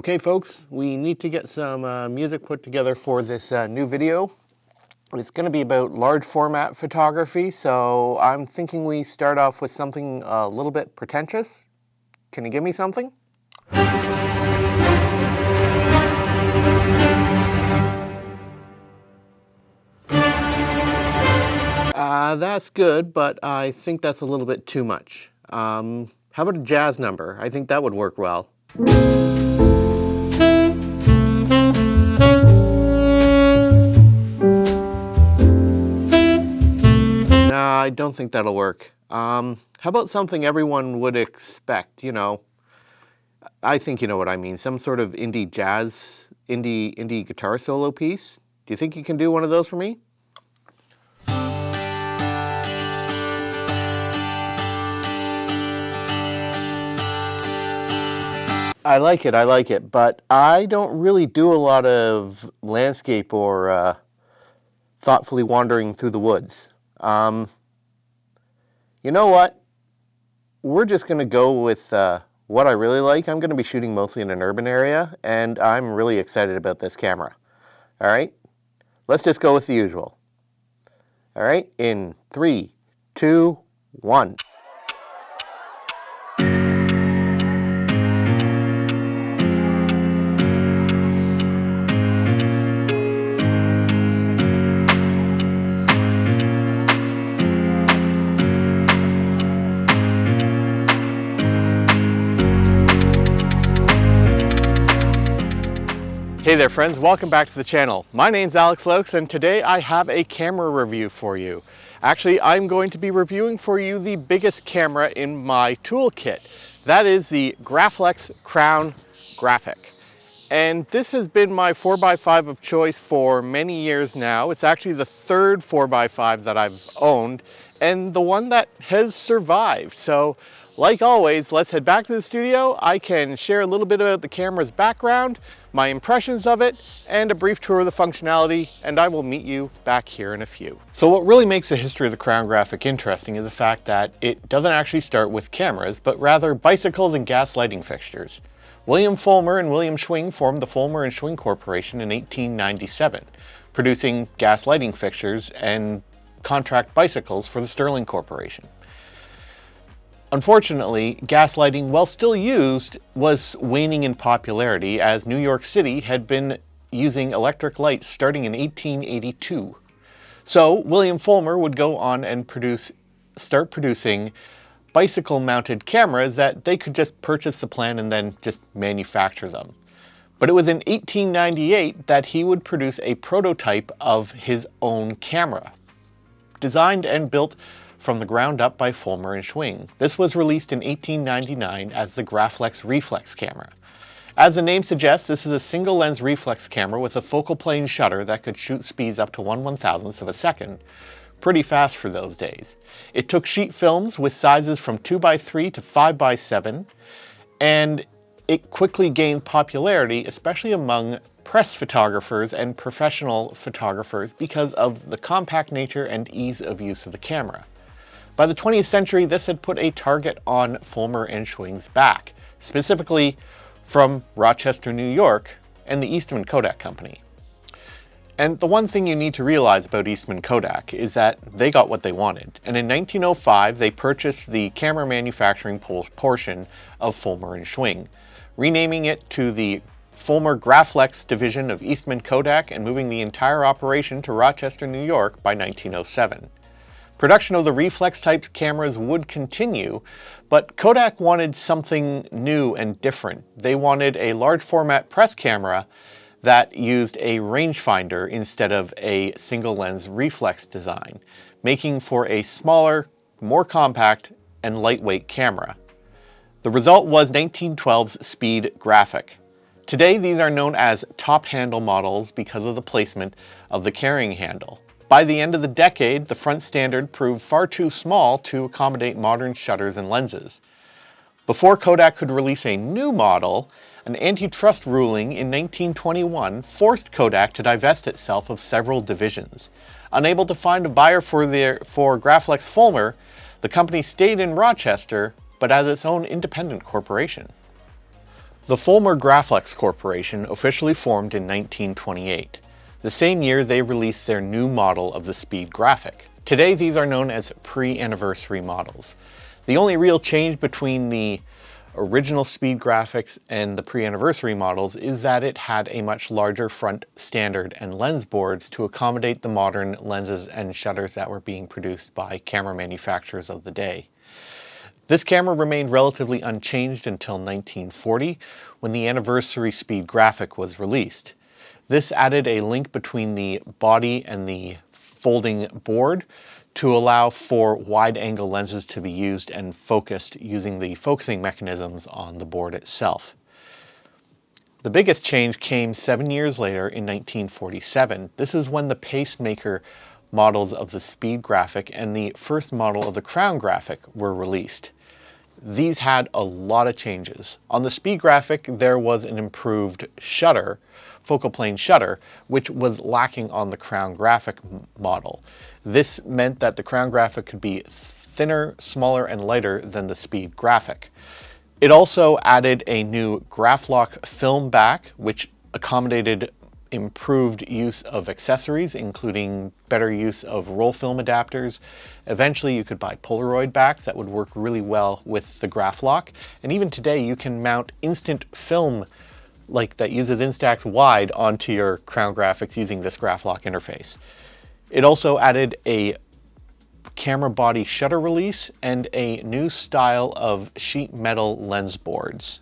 Okay folks, we need to get some music put together for this new video. It's going to be about large format photography, so I'm thinking we start off with something a little bit pretentious. Can you give me something? That's good, but I think that's a little bit too much. How about a jazz number? I think that would work well. No, I don't think that'll work. How about something everyone would expect, you know? I think you know what I mean. Some sort of indie jazz, indie guitar solo piece. Do you think you can do one of those for me? I like it, but I don't really do a lot of landscape or thoughtfully wandering through the woods. You know what? We're just going to go with what I really like. I'm going to be shooting mostly in an urban area, and I'm really excited about this camera. All right? Let's just go with the usual. All right? In 3, 2, 1. Hey there friends, welcome back to the channel. My name's Alex Lokes and today I have a camera review for you. Actually, I'm going to be reviewing for you the biggest camera in my toolkit. That is the Graflex Crown Graphic. And this has been my 4x5 of choice for many years now. It's actually the third 4x5 that I've owned and the one that has survived. So like always, let's head back to the studio. I can share a little bit about the camera's background, my impressions of it, and a brief tour of the functionality, and I will meet you back here in a few. So what really makes the history of the Crown Graphic interesting is the fact that it doesn't actually start with cameras, but rather bicycles and gas lighting fixtures. William Fulmer and William Schwing formed the Fulmer and Schwing Corporation in 1897, producing gas lighting fixtures and contract bicycles for the Sterling Corporation. Unfortunately, gas lighting, while still used, was waning in popularity as New York City had been using electric lights starting in 1882. So William Fulmer would go on and start producing bicycle-mounted cameras that they could just purchase the plan and then just manufacture them. But it was in 1898 that he would produce a prototype of his own camera, designed and built from the ground up by Fulmer and Schwing. This was released in 1899 as the Graflex reflex camera. As the name suggests, this is a single lens reflex camera with a focal plane shutter that could shoot speeds up to 1/1000th of a second. Pretty fast for those days. It took sheet films with sizes from 2x3 to 5x7, and it quickly gained popularity, especially among press photographers and professional photographers because of the compact nature and ease of use of the camera. By the 20th century, this had put a target on Fulmer and Schwing's back, specifically from Rochester, New York, and the Eastman Kodak Company. And the one thing you need to realize about Eastman Kodak is that they got what they wanted. And in 1905, they purchased the camera manufacturing portion of Fulmer and Schwing, renaming it to the Fulmer Graflex division of Eastman Kodak and moving the entire operation to Rochester, New York by 1907. Production of the reflex type cameras would continue, but Kodak wanted something new and different. They wanted a large format press camera that used a rangefinder instead of a single lens reflex design, making for a smaller, more compact, and lightweight camera. The result was 1912's Speed Graphic. Today these are known as top handle models because of the placement of the carrying handle. By the end of the decade, the front standard proved far too small to accommodate modern shutters and lenses. Before Kodak could release a new model, an antitrust ruling in 1921 forced Kodak to divest itself of several divisions. Unable to find a buyer for Graflex Fulmer, the company stayed in Rochester, but as its own independent corporation. The Fulmer Graflex Corporation officially formed in 1928. The same year they released their new model of the Speed Graphic. Today these are known as pre-anniversary models. The only real change between the original Speed Graphics and the pre-anniversary models is that it had a much larger front standard and lens boards to accommodate the modern lenses and shutters that were being produced by camera manufacturers of the day. This camera remained relatively unchanged until 1940, when the anniversary Speed Graphic was released. This added a link between the body and the folding board to allow for wide-angle lenses to be used and focused using the focusing mechanisms on the board itself. The biggest change came 7 years later in 1947. This is when the pacemaker models of the Speed Graphic and the first model of the Crown Graphic were released. These had a lot of changes. On the Speed Graphic, there was an improved shutter, focal plane shutter, which was lacking on the Crown Graphic model. This meant that the Crown Graphic could be thinner, smaller, and lighter than the Speed Graphic. It also added a new Graflock film back, which accommodated improved use of accessories, including better use of roll film adapters. Eventually you could buy Polaroid backs that would work really well with the Graflock. And even today you can mount instant film like that uses Instax wide onto your Crown Graphics using this Graflock interface. It also added a camera body shutter release and a new style of sheet metal lens boards.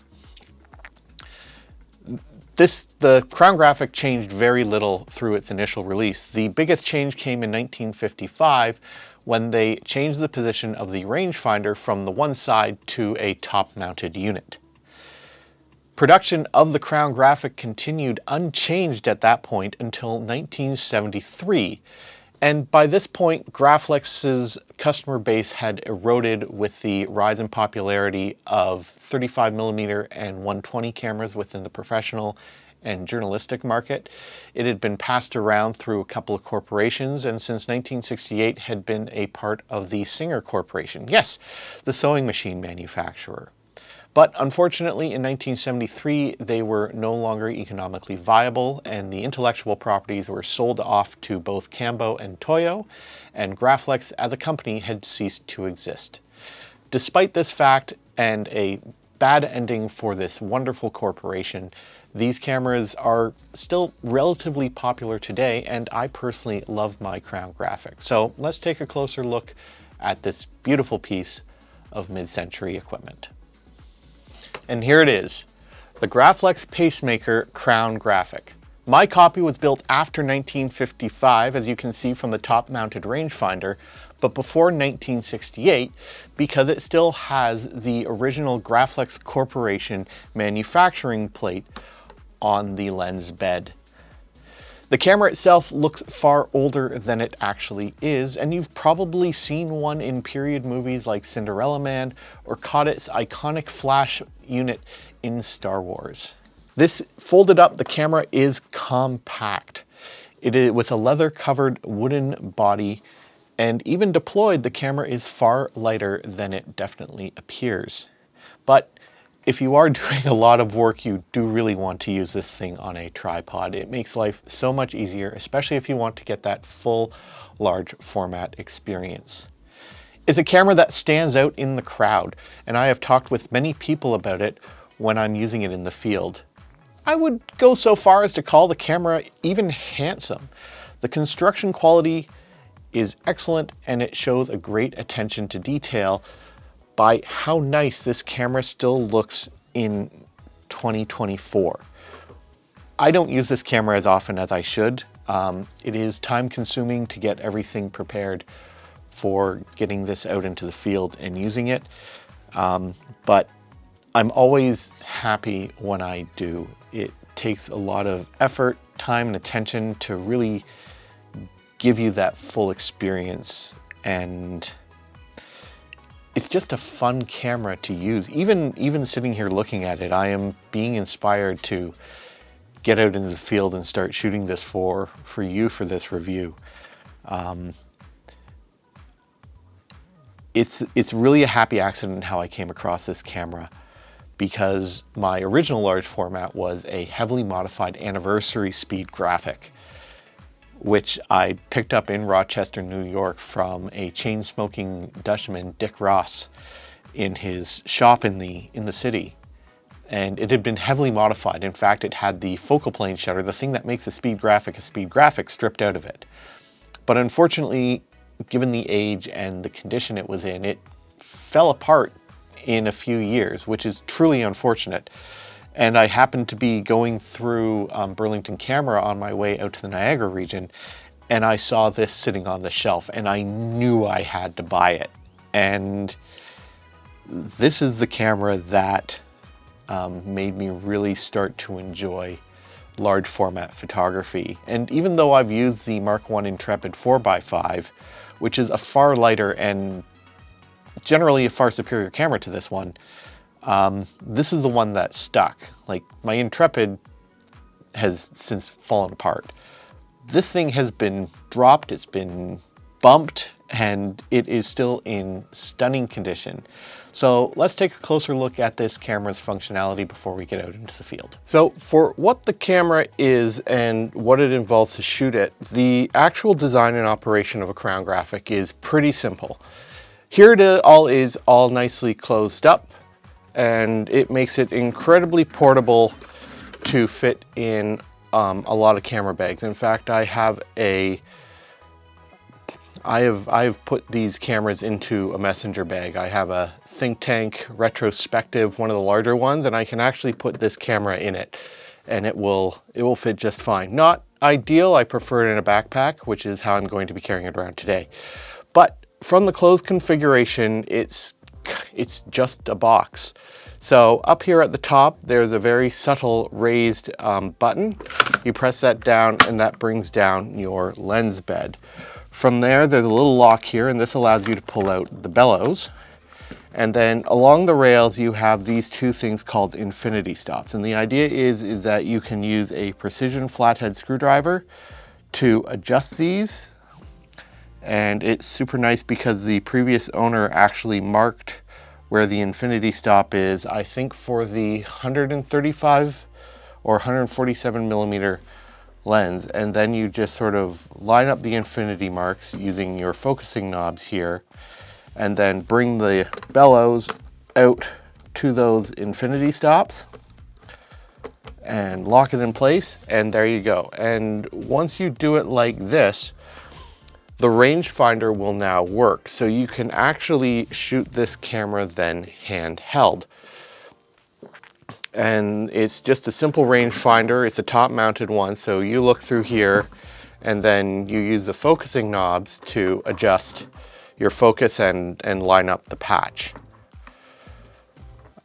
The Crown Graphic changed very little through its initial release. The biggest change came in 1955 when they changed the position of the rangefinder from the one side to a top-mounted unit. Production of the Crown Graphic continued unchanged at that point until 1973. And by this point, Graflex's customer base had eroded with the rise in popularity of 35mm and 120 cameras within the professional and journalistic market. It had been passed around through a couple of corporations, and since 1968 had been a part of the Singer Corporation. Yes, the sewing machine manufacturer. But unfortunately, in 1973, they were no longer economically viable, and the intellectual properties were sold off to both Cambo and Toyo, and Graflex as a company had ceased to exist. Despite this fact and a bad ending for this wonderful corporation, these cameras are still relatively popular today, and I personally love my Crown Graphic. So let's take a closer look at this beautiful piece of mid-century equipment. And here it is, the Graflex Pacemaker Crown Graphic. My copy was built after 1955, as you can see from the top-mounted rangefinder, but before 1968 because it still has the original Graflex Corporation manufacturing plate on the lens bed. The camera itself looks far older than it actually is, and you've probably seen one in period movies like Cinderella Man or caught its iconic flash unit in Star Wars. This folded up, the camera is compact. It is with a leather covered wooden body, and even deployed, the camera is far lighter than it definitely appears. But if you are doing a lot of work, you do really want to use this thing on a tripod. It makes life so much easier, especially if you want to get that full large format experience. It's a camera that stands out in the crowd, and I have talked with many people about it when I'm using it in the field. I would go so far as to call the camera even handsome. The construction quality is excellent, and it shows a great attention to detail by how nice this camera still looks in 2024. I don't use this camera as often as I should. It is time consuming to get everything prepared for getting this out into the field and using it. But I'm always happy when I do. It takes a lot of effort, time, and attention to really give you that full experience, and it's just a fun camera to use. Even sitting here looking at it, I am being inspired to get out into the field and start shooting this for you for this review. It's really a happy accident how I came across this camera. because my original large format was a heavily modified anniversary speed graphic, which I picked up in Rochester, New York from a chain-smoking Dutchman, Dick Ross, in his shop in the city. And it had been heavily modified. In fact, it had the focal plane shutter, the thing that makes a speed graphic, stripped out of it. But unfortunately, given the age and the condition it was in, it fell apart in a few years, which is truly unfortunate. And I happened to be going through Burlington Camera on my way out to the Niagara region, and I saw this sitting on the shelf, and I knew I had to buy it. And this is the camera that made me really start to enjoy large format photography. And even though I've used the Mark I Intrepid 4x5, which is a far lighter and generally a far superior camera to this one, this is the one that stuck. Like, my Intrepid has since fallen apart. This thing has been dropped, it's been bumped, and it is still in stunning condition. So let's take a closer look at this camera's functionality before we get out into the field. So for what the camera is and what it involves to shoot it, the actual design and operation of a Crown Graphic is pretty simple. Here it is all nicely closed up, and it makes it incredibly portable to fit in a lot of camera bags. In fact, I've put these cameras into a messenger bag. I have a Think Tank retrospective, one of the larger ones, and I can actually put this camera in it, and it will fit just fine. Not ideal, I prefer it in a backpack, which is how I'm going to be carrying it around today. But from the closed configuration, it's just a box. So up here at the top, there's a very subtle raised button. You press that down, and that brings down your lens bed. From there, there's a little lock here, and this allows you to pull out the bellows. And then along the rails, you have these two things called infinity stops. And the idea is that you can use a precision flathead screwdriver to adjust these. And it's super nice because the previous owner actually marked where the infinity stop is, I think for the 135 or 147 millimeter lens, and then you just sort of line up the infinity marks using your focusing knobs here, and then bring the bellows out to those infinity stops and lock it in place, and there you go. And once you do it like this, the rangefinder will now work, so you can actually shoot this camera then handheld. And it's just a simple rangefinder. It's a top mounted one, so you look through here and then you use the focusing knobs to adjust your focus and line up the patch.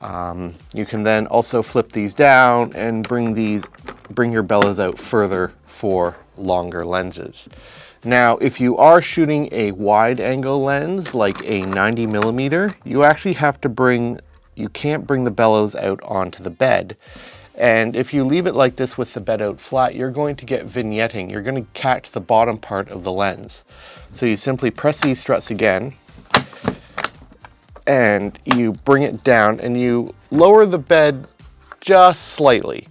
You can then also flip these down and bring your bellows out further for longer lenses. Now, if you are shooting a wide angle lens like a 90 millimeter, you actually have to you can't bring the bellows out onto the bed. And if you leave it like this with the bed out flat, you're going to get vignetting. You're going to catch the bottom part of the lens. So you simply press these struts again, and you bring it down, and you lower the bed just slightly.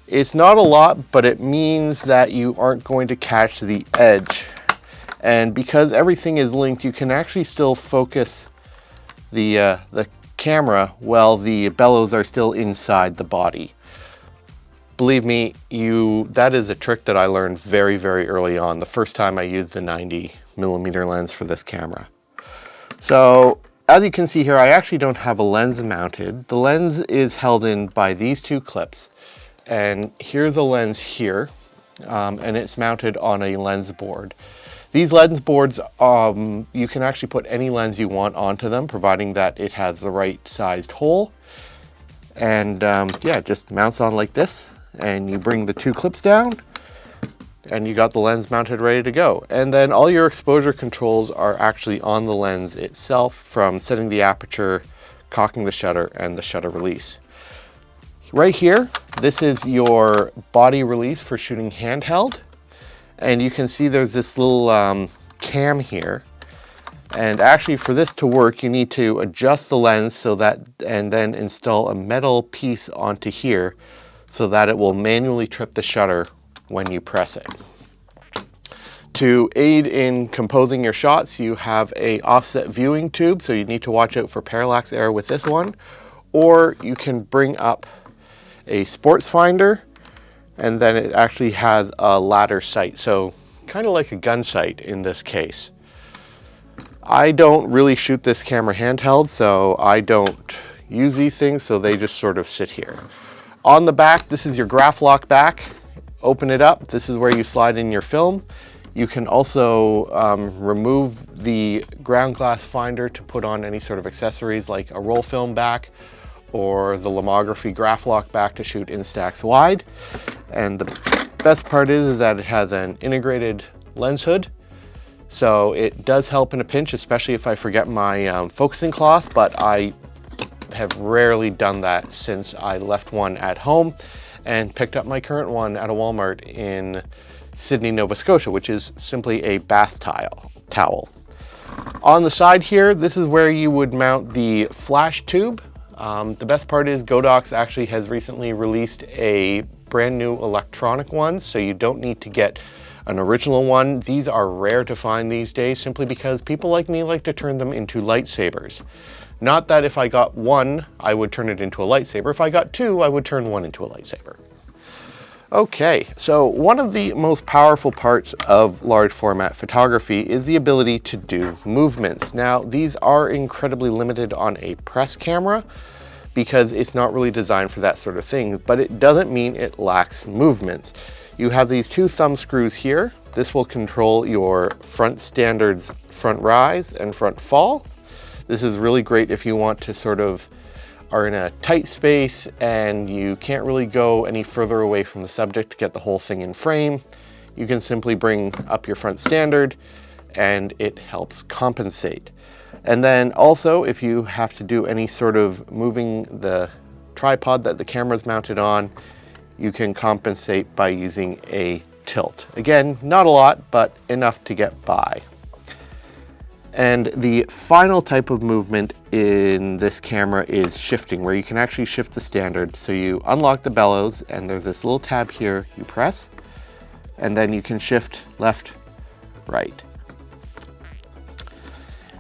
It's not a lot, but it means that you aren't going to catch the edge. And because everything is linked, you can actually still focus the camera while the bellows are still inside the body. Believe me, that is a trick that I learned very, very early on, the first time I used the 90 millimeter lens for this camera. So as you can see here, I actually don't have a lens mounted. The lens is held in by these two clips, and here's a lens here, and it's mounted on a lens board. These lens boards, you can actually put any lens you want onto them, providing that it has the right sized hole. And yeah, it just mounts on like this, and you bring the two clips down, and you got the lens mounted ready to go. And then all your exposure controls are actually on the lens itself, from setting the aperture, cocking the shutter, and the shutter release. Right here, this is your body release for shooting handheld. And you can see there's this little cam here. And actually for this to work, you need to adjust the lens so that, and then install a metal piece onto here so that it will manually trip the shutter when you press it. To aid in composing your shots, you have a offset viewing tube, so you need to watch out for parallax error with this one. Or you can bring up a sports finder, and then it actually has a ladder sight, so kind of like a gun sight in this case. I don't really shoot this camera handheld, so I don't use these things, so they just sort of sit here. On the back, this is your Graflex back. Open it up, this is where you slide in your film. You can also remove the ground glass finder to put on any sort of accessories like a roll film back or the Lomography Graflex back to shoot Instax wide. And the best part is that it has an integrated lens hood. So it does help in a pinch, especially if I forget my focusing cloth, but I have rarely done that since I left one at home and picked up my current one at a Walmart in Sydney, Nova Scotia, which is simply a bath towel. On the side here, this is where you would mount the flash tube. The best part is Godox actually has recently released a brand new electronic one, so you don't need to get an original one. These are rare to find these days simply because people like me like to turn them into lightsabers. Not that if I got one, I would turn it into a lightsaber. If I got two, I would turn one into a lightsaber. Okay, so one of the most powerful parts of large format photography is the ability to do movements. Now, these are incredibly limited on a press camera because it's not really designed for that sort of thing, but it doesn't mean it lacks movements. You have these two thumb screws here. This will control your front standards, front rise and front fall. This is really great if you want to sort of are in a tight space and you can't really go any further away from the subject to get the whole thing in frame. You can simply bring up your front standard and it helps compensate. And then also if you have to do any sort of moving the tripod that the camera is mounted on, you can compensate by using a tilt. Again, not a lot, but enough to get by. And the final type of movement in this camera is shifting, where you can actually shift the standard. So you unlock the bellows and there's this little tab here you press, and then you can shift left, right.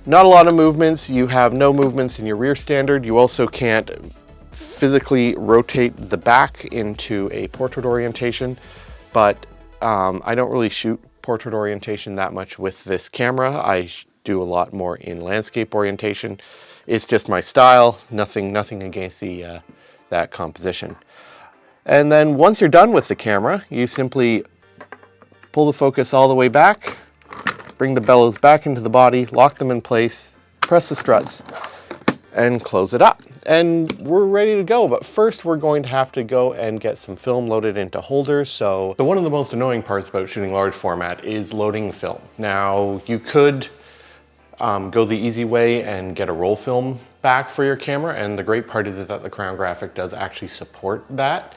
Not a lot of movements. You have no movements in your rear standard. You also can't physically rotate the back into a portrait orientation, but I don't really shoot portrait orientation that much with this camera. I do a lot more in landscape orientation. It's just my style, nothing against the that composition. And then once you're done with the camera, you simply pull the focus all the way back, bring the bellows back into the body, lock them in place, press the struts, and close it up. And we're ready to go, but first we're going to have to go and get some film loaded into holders. So one of the most annoying parts about shooting large format is loading film. Now, you could go the easy way and get a roll film back for your camera, and the great part is that the Crown Graphic does actually support that.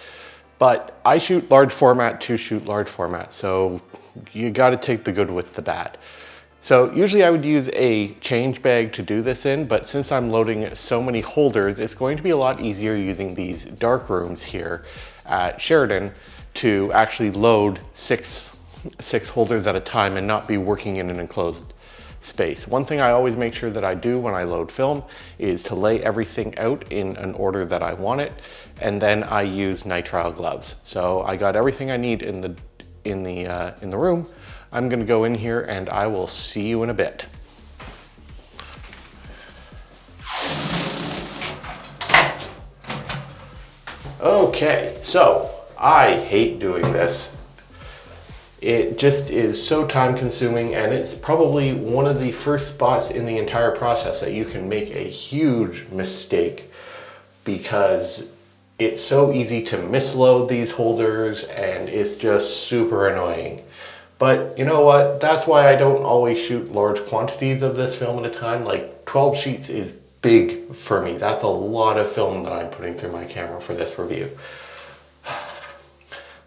But I shoot large format to shoot large format, so you got to take the good with the bad. So usually I would use a change bag to do this in, but since I'm loading so many holders, it's going to be a lot easier using these dark rooms here at Sheridan to actually load six holders at a time and not be working in an enclosed space. One thing I always make sure that I do when I load film is to lay everything out in an order that I want it, and then I use nitrile gloves. So I got everything I need in the room. I'm gonna go in here and I will see you in a bit. Okay, so I hate doing this. It just is so time consuming, and it's probably one of the first spots in the entire process that you can make a huge mistake because it's so easy to misload these holders and it's just super annoying. But you know what? That's why I don't always shoot large quantities of this film at a time. Like 12 sheets is big for me. That's a lot of film that I'm putting through my camera for this review.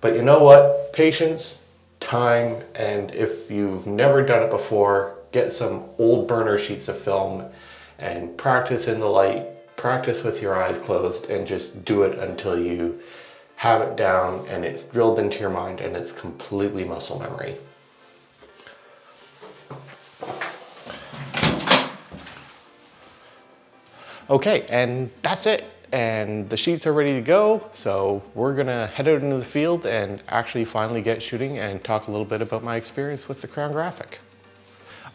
But you know what? Patience, time, and if you've never done it before, get some old burner sheets of film and practice in the light, practice with your eyes closed, and just do it until you have it down and it's drilled into your mind and it's completely muscle memory. Okay, and that's it. And the sheets are ready to go. So we're gonna head out into the field and actually finally get shooting and talk a little bit about my experience with the Crown Graphic.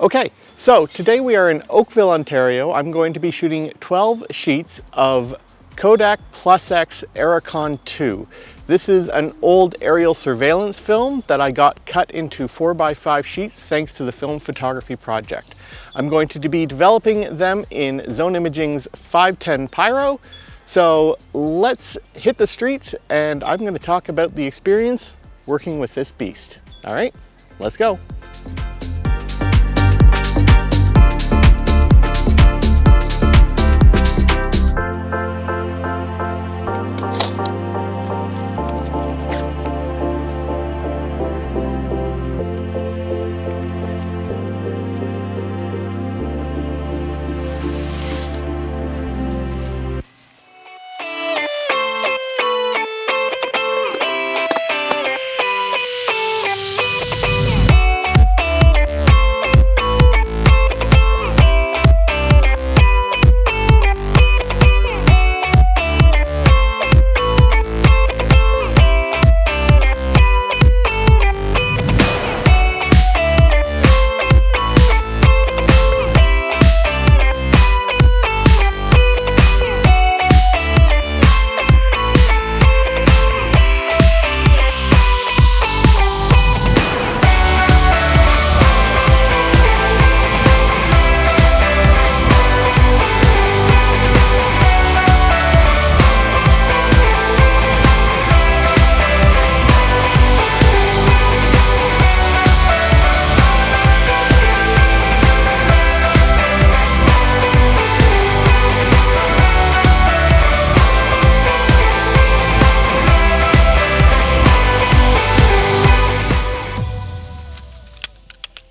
Okay, so today we are in Oakville, Ontario. I'm going to be shooting 12 sheets of Kodak Plus X Aerocon 2. This is an old aerial surveillance film that I got cut into 4x5 sheets thanks to the Film Photography Project. I'm going to be developing them in Zone Imaging's 510 Pyro. So let's hit the streets and I'm going to talk about the experience working with this beast. All right, let's go.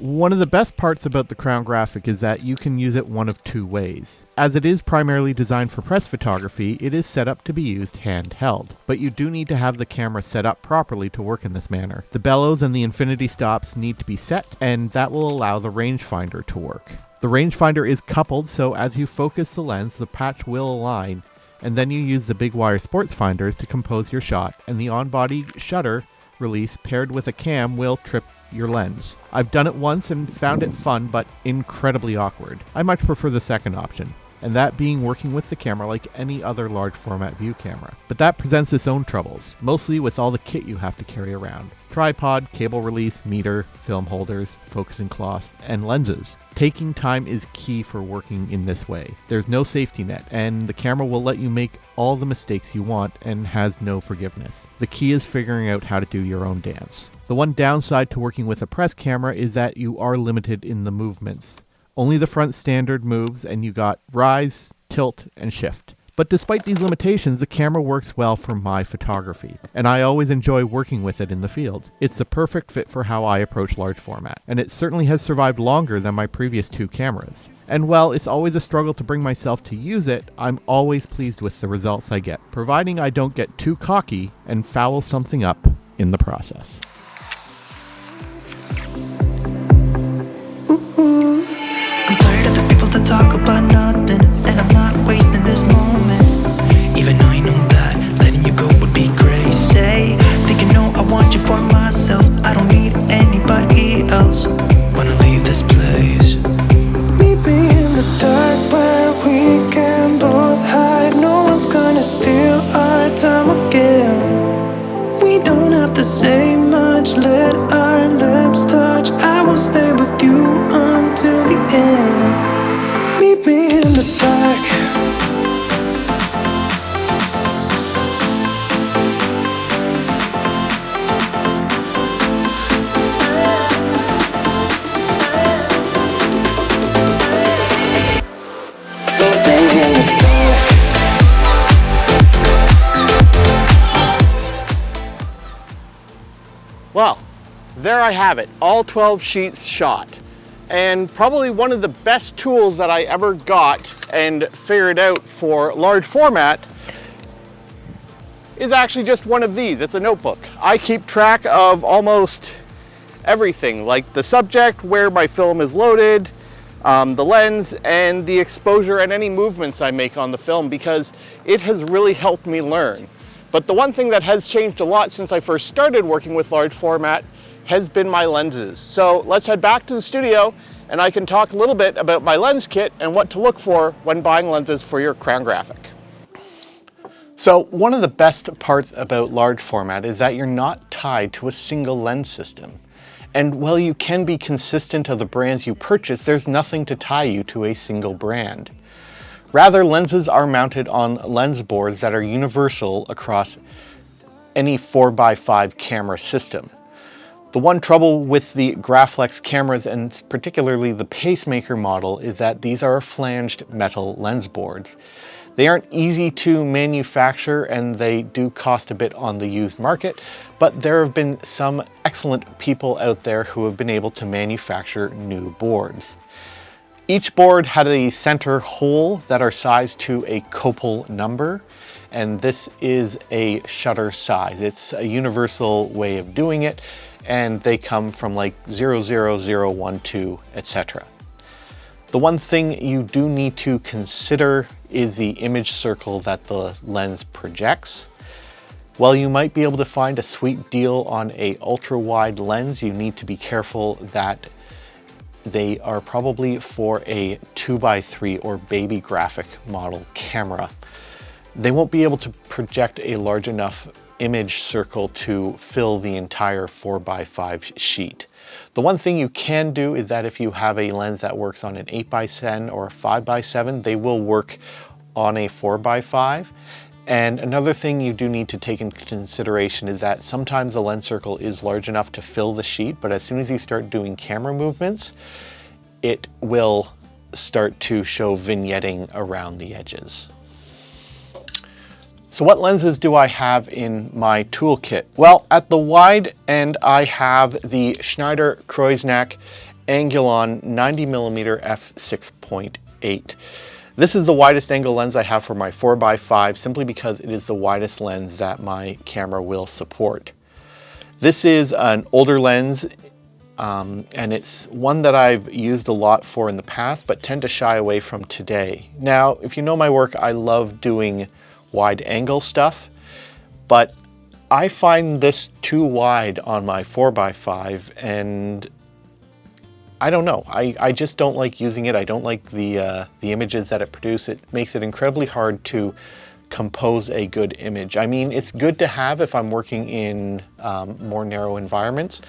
One of the best parts about the Crown Graphic is that you can use it one of two ways. As it is primarily designed for press photography, it is set up to be used handheld, but you do need to have the camera set up properly to work in this manner. The bellows and the infinity stops need to be set, and that will allow the rangefinder to work. The rangefinder is coupled, so as you focus the lens, the patch will align, and then you use the big wire sports finders to compose your shot, and the on-body shutter release paired with a cam will trip your lens. I've done it once and found it fun but incredibly awkward. I much prefer the second option, and that being working with the camera like any other large format view camera. But that presents its own troubles, mostly with all the kit you have to carry around. Tripod, cable release, meter, film holders, focusing cloth, and lenses. Taking time is key for working in this way. There's no safety net, and the camera will let you make all the mistakes you want and has no forgiveness. The key is figuring out how to do your own dance. The one downside to working with a press camera is that you are limited in the movements. Only the front standard moves and you got rise, tilt, and shift. But despite these limitations, the camera works well for my photography, and I always enjoy working with it in the field. It's the perfect fit for how I approach large format, and it certainly has survived longer than my previous two cameras. And while it's always a struggle to bring myself to use it, I'm always pleased with the results I get, providing I don't get too cocky and foul something up in the process. I'm tired of the people that talk about nothing, and I'm not wasting this moment. Even I know that letting you go would be crazy. Thinking, no, I want you for myself. I don't need anybody else. Wanna leave this place. Meet me in the dark where we can both hide. No one's gonna steal our time again. We don't have to say much, let our lips touch. I will stay with you until the end. Meet me in the dark. Well, there I have it, all 12 sheets shot. And probably one of the best tools that I ever got and figured out for large format is actually just one of these. It's a notebook. I keep track of almost everything, like the subject, where my film is loaded, the lens, and the exposure and any movements I make on the film, because it has really helped me learn. But the one thing that has changed a lot since I first started working with large format has been my lenses. So let's head back to the studio and I can talk a little bit about my lens kit and what to look for when buying lenses for your crown graphic. So one of the best parts about large format is that you're not tied to a single lens system. And while you can be consistent of the brands you purchase, there's nothing to tie you to a single brand. Rather, lenses are mounted on lens boards that are universal across any 4x5 camera system. The one trouble with the Graflex cameras, and particularly the pacemaker model, is that these are flanged metal lens boards. They aren't easy to manufacture and they do cost a bit on the used market, but there have been some excellent people out there who have been able to manufacture new boards. Each board had a center hole that are sized to a copal number, and this is a shutter size. It's a universal way of doing it, and they come from like 00012, etc. The one thing you do need to consider is the image circle that the lens projects. While you might be able to find a sweet deal on a ultra wide lens, you need to be careful that they are probably for a 2x3 or baby graphic model camera. They won't be able to project a large enough image circle to fill the entire 4x5 sheet. The one thing you can do is that if you have a lens that works on an 8x10 or a 5x7, they will work on a 4x5. And another thing you do need to take into consideration is that sometimes the lens circle is large enough to fill the sheet, but as soon as you start doing camera movements, it will start to show vignetting around the edges. So what lenses do I have in my toolkit? Well, at the wide end, I have the Schneider Kreuznach Angulon 90mm f6.8. This is the widest angle lens I have for my 4x5 simply because it is the widest lens that my camera will support. This is an older lens and it's one that I've used a lot for in the past but tend to shy away from today. Now, if you know my work, I love doing wide angle stuff, but I find this too wide on my 4x5 and I don't know. I just don't like using it. I don't like the images that it produces. It makes it incredibly hard to compose a good image. I mean, it's good to have if I'm working in more narrow environments,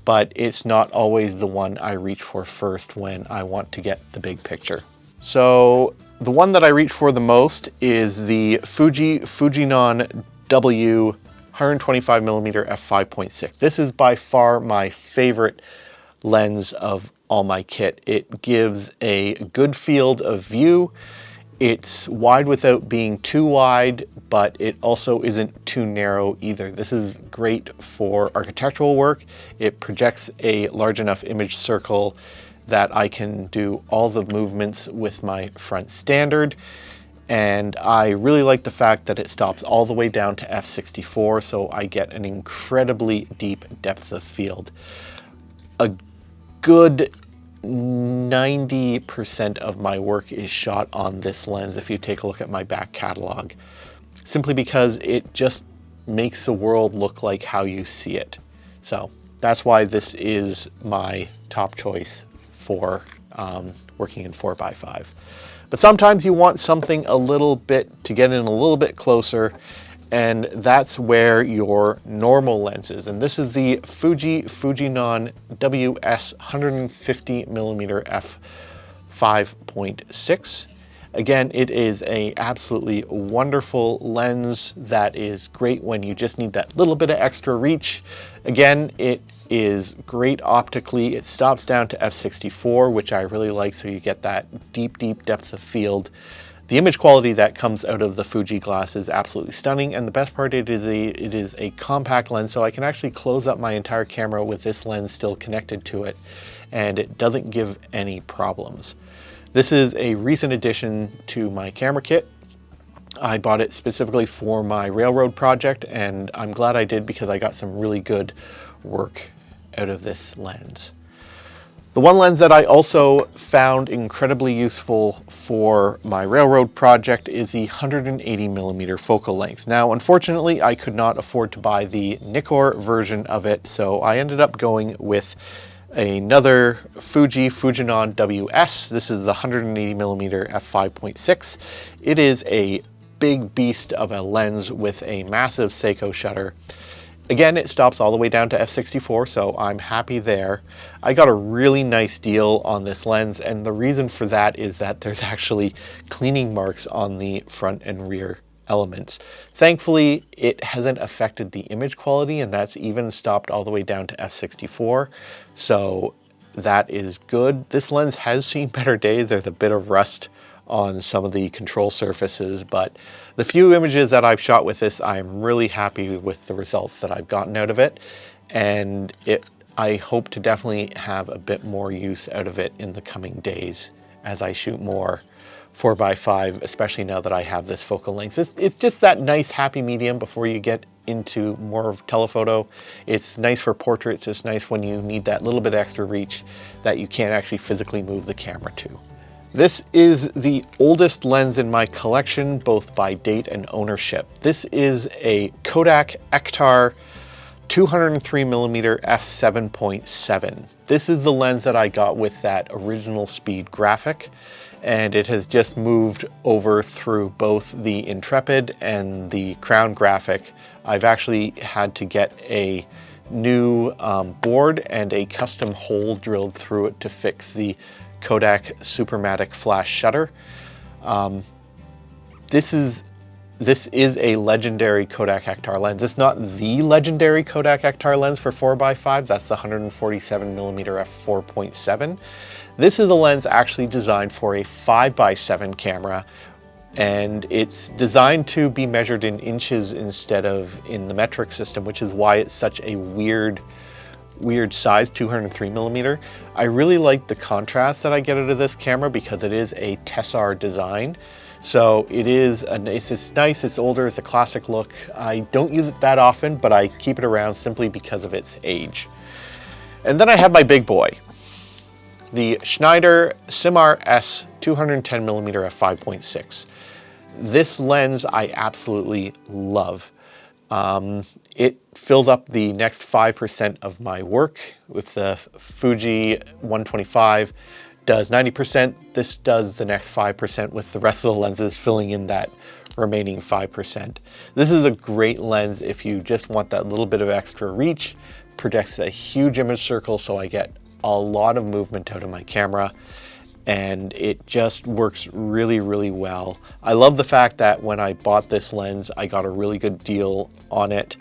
but it's not always the one I reach for first when I want to get the big picture. So the one that I reach for the most is the Fujinon W 125mm f5.6. This is by far my favorite lens of all my kit. It gives a good field of view. It's wide without being too wide, but it also isn't too narrow either. This is great for architectural work. It projects a large enough image circle that I can do all the movements with my front standard. And I really like the fact that it stops all the way down to f64, so I get an incredibly deep depth of field. A good 90% of my work is shot on this lens if you take a look at my back catalog, simply because it just makes the world look like how you see it. So that's why this is my top choice for working in 4x5. But sometimes you want something a little bit to get in a little bit closer, and that's where your normal lens is. And this is the Fujinon WS 150mm f5.6. Again, it is an absolutely wonderful lens that is great when you just need that little bit of extra reach. Again, it is great optically. It stops down to f64, which I really like, so you get that deep depth of field. The image quality that comes out of the Fuji glass is absolutely stunning, and the best part, it is a compact lens, so I can actually close up my entire camera with this lens still connected to it. and it doesn't give any problems. This is a recent addition to my camera kit. I bought it specifically for my railroad project, and I'm glad I did because I got some really good work out of this lens. The one lens that I also found incredibly useful for my railroad project is the 180mm focal length. Now, unfortunately, I could not afford to buy the Nikkor version of it, so I ended up going with another Fujinon WS. This is the 180mm f5.6. It is a big beast of a lens with a massive Seiko shutter. Again, it stops all the way down to f64, so I'm happy there. I got a really nice deal on this lens, and the reason for that is that there's actually cleaning marks on the front and rear elements. Thankfully, it hasn't affected the image quality, and that's even stopped all the way down to f64, so that is good. This lens has seen better days. There's a bit of rust on some of the control surfaces, but the few images that I've shot with this, I'm really happy with the results that I've gotten out of it, and I hope to definitely have a bit more use out of it in the coming days as I shoot more 4x5, especially now that I have this focal length. It's just that nice happy medium before you get into more of telephoto. It's nice for portraits. It's nice when you need that little bit extra reach that you can't actually physically move the camera to. This is the oldest lens in my collection, both by date and ownership. This is a Kodak Ektar 203mm f7.7. This is the lens that I got with that original speed graphic, and it has just moved over through both the Intrepid and the Crown graphic. I've actually had to get a new board and a custom hole drilled through it to fix the Kodak Supermatic flash shutter. This is a legendary Kodak Ektar lens. It's not the legendary Kodak Ektar lens for 4x5. That's the 147mm f4.7. This is a lens actually designed for a 5x7 camera, and it's designed to be measured in inches instead of in the metric system, which is why it's such a weird size, 203mm. I really like the contrast that I get out of this camera because it is a Tessar design. So it's nice, it's older, it's a classic look. I don't use it that often, but I keep it around simply because of its age. And then I have my big boy, the Schneider Simar S 210mm f5.6. This lens I absolutely love. It fills up the next 5% of my work. With the Fuji 125 does 90%, this does the next 5%, with the rest of the lenses filling in that remaining 5%. This is a great lens if you just want that little bit of extra reach. Projects a huge image circle, so I get a lot of movement out of my camera, and it just works really, really well. I love the fact that when I bought this lens, I got a really good deal on it.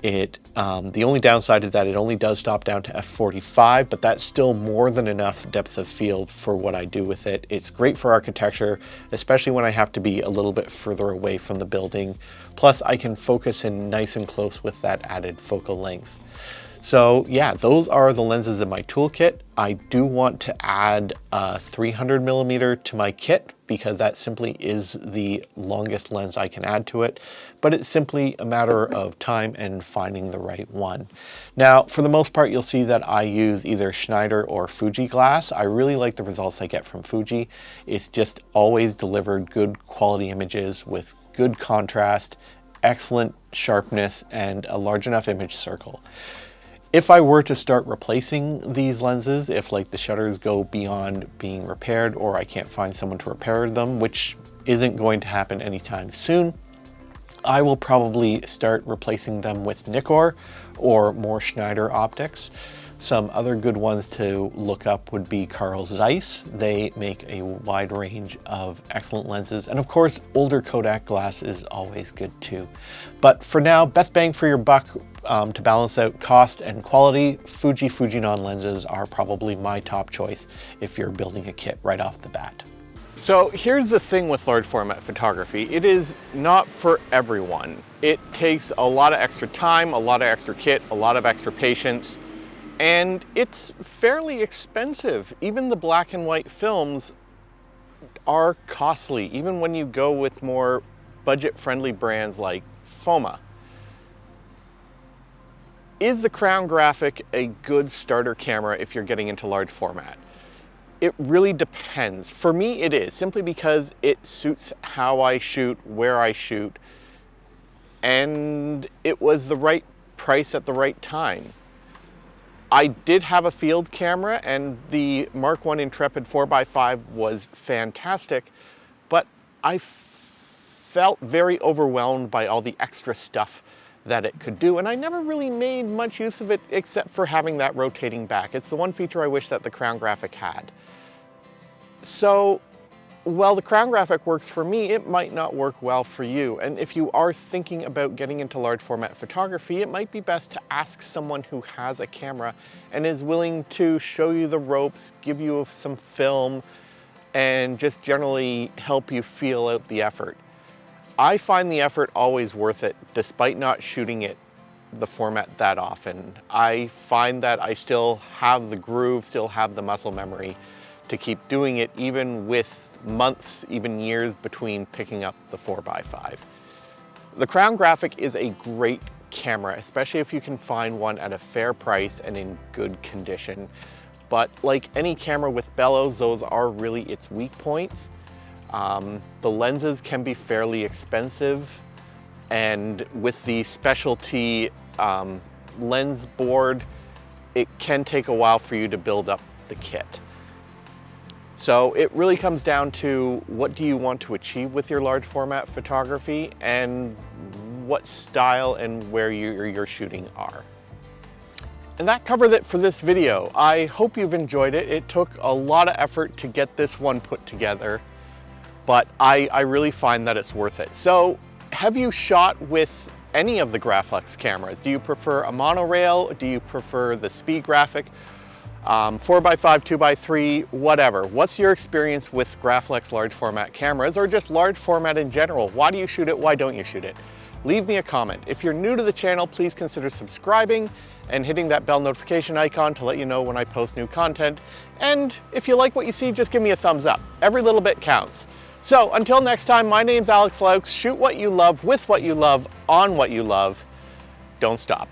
The only downside is that it only does stop down to f45, but that's still more than enough depth of field for what I do with it. It's great for architecture, especially when I have to be a little bit further away from the building. Plus, I can focus in nice and close with that added focal length. So yeah, those are the lenses in my toolkit. I do want to add a 300mm to my kit because that simply is the longest lens I can add to it, but it's simply a matter of time and finding the right one. Now, for the most part, you'll see that I use either Schneider or Fuji glass. I really like the results I get from Fuji. It's just always delivered good quality images with good contrast, excellent sharpness, and a large enough image circle. If I were to start replacing these lenses, if like the shutters go beyond being repaired or I can't find someone to repair them, which isn't going to happen anytime soon, I will probably start replacing them with Nikkor or more Schneider optics. Some other good ones to look up would be Carl Zeiss. They make a wide range of excellent lenses. And of course, older Kodak glass is always good too. But for now, best bang for your buck to balance out cost and quality, Fujinon lenses are probably my top choice if you're building a kit right off the bat. So here's the thing with large format photography. It is not for everyone. It takes a lot of extra time, a lot of extra kit, a lot of extra patience. And it's fairly expensive. Even the black and white films are costly, even when you go with more budget-friendly brands like Foma. Is the Crown Graphic a good starter camera if you're getting into large format? It really depends. For me, it is, simply because it suits how I shoot, where I shoot, and it was the right price at the right time. I did have a field camera, and the Mark I Intrepid 4x5 was fantastic, but I felt very overwhelmed by all the extra stuff that it could do, and I never really made much use of it except for having that rotating back. It's the one feature I wish that the Crown Graphic had. So, while the Crown Graphic works for me, it might not work well for you. And if you are thinking about getting into large format photography, it might be best to ask someone who has a camera and is willing to show you the ropes, give you some film, and just generally help you feel out the effort. I find the effort always worth it, despite not shooting it the format that often. I find that I still have the groove, still have the muscle memory to keep doing it, even with months, even years between picking up the 4x5. The Crown Graphic is a great camera, especially if you can find one at a fair price and in good condition. But like any camera with bellows, those are really its weak points. The lenses can be fairly expensive, and with the specialty lens board, it can take a while for you to build up the kit. So it really comes down to what do you want to achieve with your large format photography and what style and where your shooting are. And that covers it for this video. I hope you've enjoyed it. It took a lot of effort to get this one put together, but I really find that it's worth it. So have you shot with any of the Graflex cameras? Do you prefer a monorail? Do you prefer the speed graphic? 4x5, 2x3, whatever. What's your experience with Graflex large format cameras, or just large format in general? Why do you shoot it? Why don't you shoot it? Leave me a comment. If you're new to the channel, please consider subscribing and hitting that bell notification icon to let you know when I post new content. And if you like what you see, just give me a thumbs up. Every little bit counts. So until next time, my name's Alex Laux. Shoot what you love, with what you love, on what you love. Don't stop.